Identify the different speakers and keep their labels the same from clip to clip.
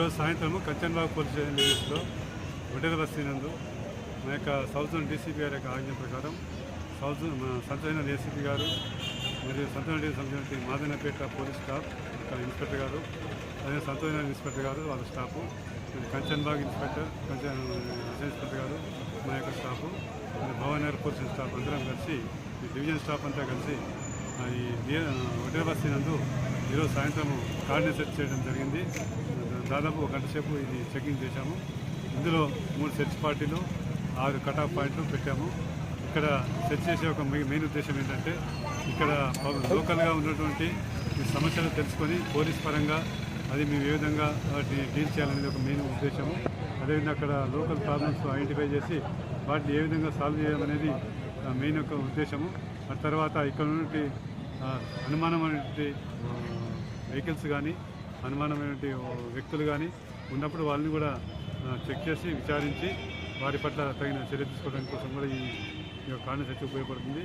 Speaker 1: ఈరోజు సాయంత్రము Kanchanbagh police station లిమిట్స్లో హోటల్ బస్తీ నందు మా యొక్క సౌత్ జోన్ డీసీపీ గారి యొక్క ఆజ్ఞ ప్రకారం సంతోష్ ఏసీపీ గారు మరియు Santosh Madanapeta police staff inspector గారు అదే సంతోష్ ఇన్స్పెక్టర్ గారు వాళ్ళ స్టాఫు కంచన్బాగ్ ఇన్స్పెక్టర్ ఇన్స్పెక్టర్ గారు మా యొక్క స్టాఫు భవనగర్ పోలీస్ స్టాఫ్ అందరం కలిసి ఈ డివిజన్ స్టాఫ్ అంతా కలిసి ఈ హోటల్ బస్తీ నందు ఈరోజు సాయంత్రం కార్డుని సెర్చ్ చేయడం జరిగింది. దాదాపు ఒక గంట సేపు ఇది చెకింగ్ చేశాము. ఇందులో 3 సెర్చ్ పార్టీలు 6 కటాఫ్ పాయింట్లు పెట్టాము. ఇక్కడ సెర్చ్ చేసే ఒక మెయిన్ ఉద్దేశం ఏంటంటే ఇక్కడ లోకల్గా ఉన్నటువంటి ఈ సమస్యలు తెలుసుకొని పోలీస్ పరంగా అది మేము ఏ విధంగా వాటిని డీల్ చేయాలనేది ఒక మెయిన్ ఉద్దేశము. అదేవిధంగా అక్కడ లోకల్ ప్రాబ్లమ్స్ ఐడెంటిఫై చేసి వాటిని ఏ విధంగా సాల్వ్ చేయడం మెయిన్ యొక్క ఉద్దేశము. ఆ తర్వాత ఇక్కడ ఉన్నటువంటి అనుమానమైనటువంటి వెహికల్స్ కానీ అనుమానమైనటువంటి వ్యక్తులు కానీ ఉన్నప్పుడు వాళ్ళని కూడా చెక్ చేసి విచారించి వారి పట్ల తగిన చర్య తీసుకోవడానికి కోసం కూడా ఈ కార్డు సెర్చ్ ఉపయోగపడుతుంది.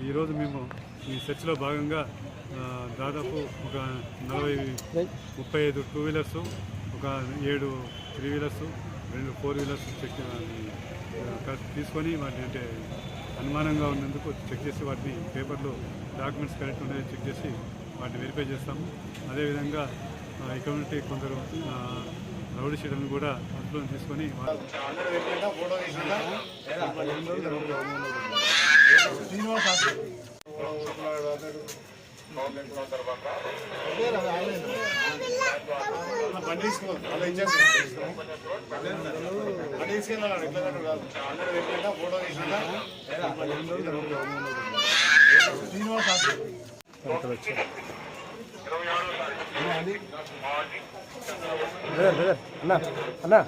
Speaker 1: ఈరోజు మేము ఈ సెర్చ్లో భాగంగా దాదాపు ఒక 35 2 వీలర్సు, ఒక 7 3 వీలర్సు, 2 4 వీలర్స్ చెక్ తీసుకొని వాటిని అంటే అనుమానంగా ఉన్నందుకు చెక్ చేసి వాటిని పేపర్లు డాక్యుమెంట్స్ కరెక్ట్ ఉన్నాయని చెక్ చేసి వాటిని వెరిఫై చేస్తాము. అదేవిధంగా ఇక్కడ నుండి కొందరు రౌడీ షీటర్లను కూడా అదుపులో తీసుకొని
Speaker 2: అన్నా